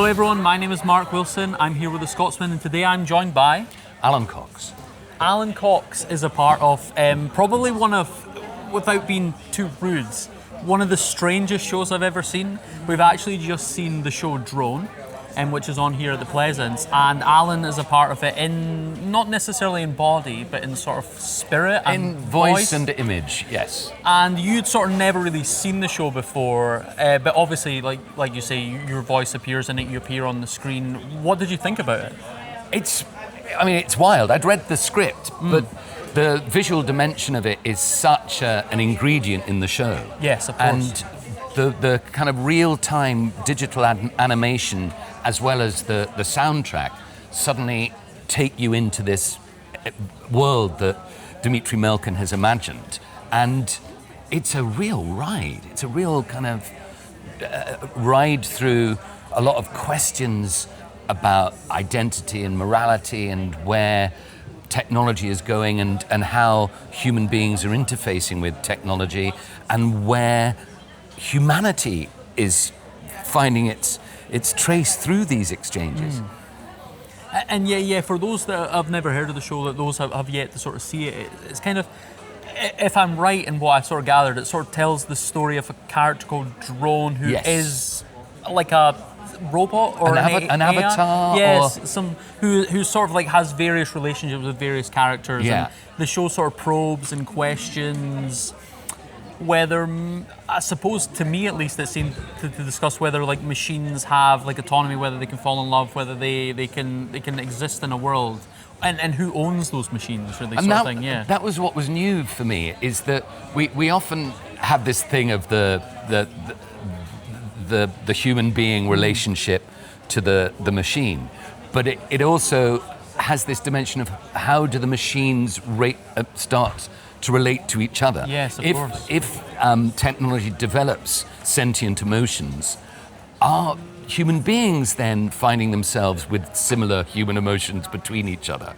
Hello everyone, my name is Mark Wilson. I'm here with the Scotsman, and today I'm joined by Alan Cox. Alan Cox is a part of probably one of, without being too rude, one of the strangest shows I've ever seen. We've actually just seen the show Drone, which is on here at the Pleasance, and Alan is a part of it in, not necessarily in body, but in sort of spirit and in voice and image, yes. And you'd sort of never really seen the show before, but obviously, like you say, your voice appears in it, you appear on the screen. What did you think about it? It's wild. I'd read the script, but the visual dimension of it is such an ingredient in the show. Yes, of course. And the kind of real-time digital animation, as well as the soundtrack, suddenly take you into this world that Dimitry Melkin has imagined. And it's a real ride. It's a real kind of ride through a lot of questions about identity and morality and where technology is going and how human beings are interfacing with technology and where humanity is finding its trace through these exchanges. And yeah, for those that have never heard of the show, that those have yet to sort of see it, it's kind of, if I'm right in what I've sort of gathered, it sort of tells the story of a character called Drone who is like a robot or an avatar. Yes, who sort of like has various relationships with various characters. Yeah. And the show sort of probes and questions whether, I suppose to me at least, it seemed to discuss whether like machines have like autonomy, whether they can fall in love, whether they can exist in a world, and who owns those machines, really, sort of thing. Yeah, that was what was new for me, is that we often have this thing of the human being relationship to the machine, but it also has this dimension of how do the machines start to relate to each other. Yes, of course. If technology develops sentient emotions, are human beings then finding themselves with similar human emotions between each other?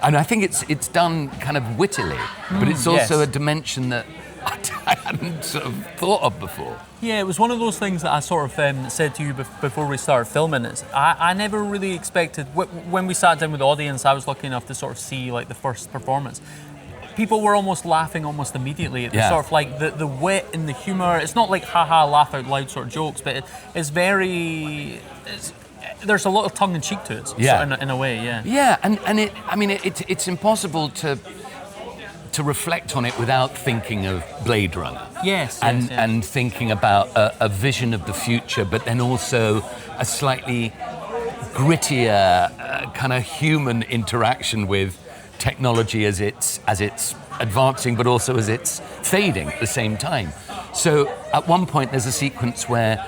And I think it's done kind of wittily, but it's also a dimension that I hadn't sort of thought of before. Yeah, it was one of those things that I sort of said to you before we started filming. I never really expected, when we sat down with the audience, I was lucky enough to sort of see like the first performance. People were almost laughing almost immediately at the sort of like the wit and the humour. It's not like haha, laugh out loud sort of jokes, but it's very... there's a lot of tongue in cheek to it, sort of in a way, yeah. Yeah, and it's impossible to reflect on it without thinking of Blade Runner. Yes, and thinking about a vision of the future, but then also a slightly grittier kind of human interaction with technology as it's advancing, but also as it's fading at the same time. So at one point there's a sequence where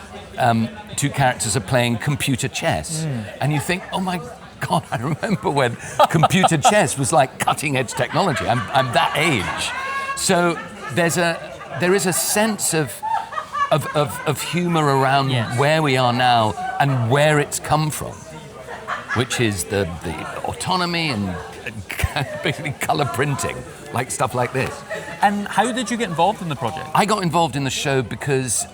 two characters are playing computer chess, and you think, oh my God, I remember when computer chess was like cutting edge technology. I'm that age. So there is a sense of humour around where we are now and where it's come from, which is the autonomy and basically colour printing, like stuff like this. And how did you get involved in the project? I got involved in the show because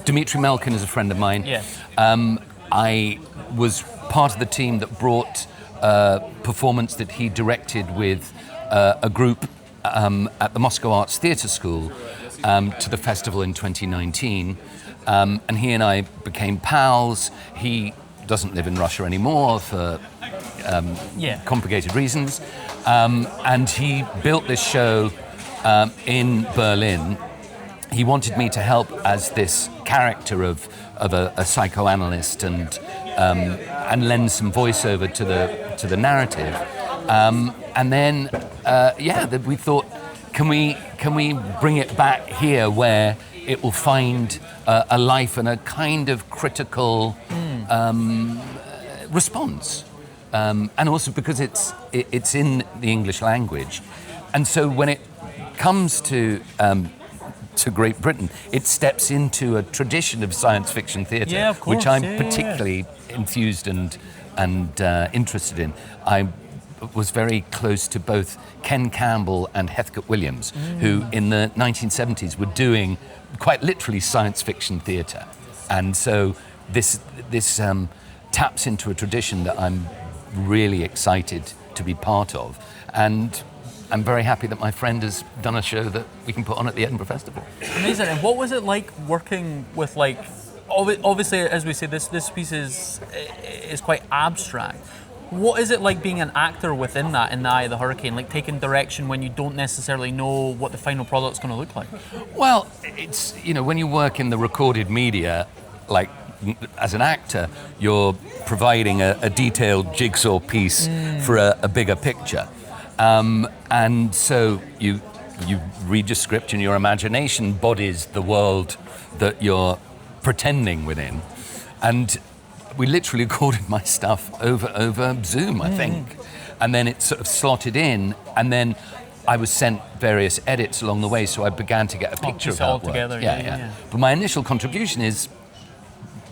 Dimitry Melkin is a friend of mine. Yes. I was part of the team that brought a performance that he directed with a group at the Moscow Arts Theatre School to the festival in 2019. And he and I became pals. He doesn't live in Russia anymore for complicated reasons. And he built this show in Berlin. He wanted me to help as this character of a psychoanalyst and lend some voiceover to the narrative. And then we thought, can we bring it back here where it will find a life and a kind of critical response, and also because it's in the English language, and so when it comes to Great Britain, it steps into a tradition of science fiction theatre, which I'm particularly enthused and interested in. I was very close to both Ken Campbell and Heathcote Williams, who in the 1970s were doing quite literally science fiction theatre. And so this taps into a tradition that I'm really excited to be part of, and I'm very happy that my friend has done a show that we can put on at the Edinburgh Festival. Amazing. And what was it like working with, like, obviously, as we say, this piece is quite abstract. What is it like being an actor within that, in the eye of the hurricane, like taking direction when you don't necessarily know what the final product's going to look like? Well, it's, when you work in the recorded media, like as an actor, you're providing a detailed jigsaw piece for a bigger picture. And so you read your script and your imagination bodies the world that you're pretending within. And we literally recorded my stuff over Zoom, I think. And then it sort of slotted in, and then I was sent various edits along the way, so I began to get a picture of how it worked. Together. Yeah. But my initial contribution is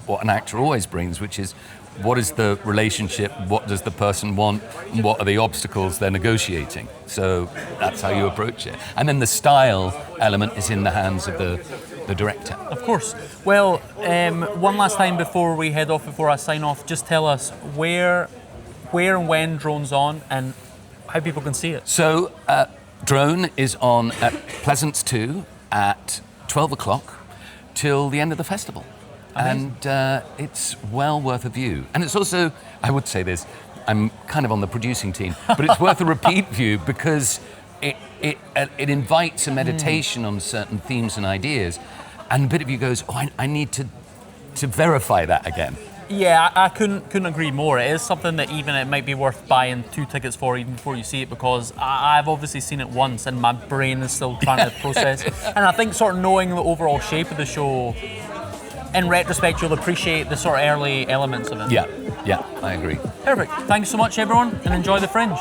what an actor always brings, which is, what is the relationship, what does the person want, and what are the obstacles they're negotiating? So that's how you approach it. And then the style element is in the hands of the director. Of course. Well, one last time before we head off, before I sign off, just tell us where and when Drone's on and how people can see it. So Drone is on at Pleasance 2 at 12 o'clock till the end of the festival. Amazing. And it's well worth a view. And it's also, I would say this, I'm kind of on the producing team, but it's worth a repeat view because it invites a meditation on certain themes and ideas. And a bit of you goes, I need to verify that again. Yeah, I couldn't agree more. It is something that even it might be worth buying 2 tickets for even before you see it, because I've obviously seen it once and my brain is still trying to process. And I think sort of knowing the overall shape of the show, in retrospect, you'll appreciate the sort of early elements of it. Yeah, I agree. Perfect. Thanks so much, everyone, and enjoy the Fringe.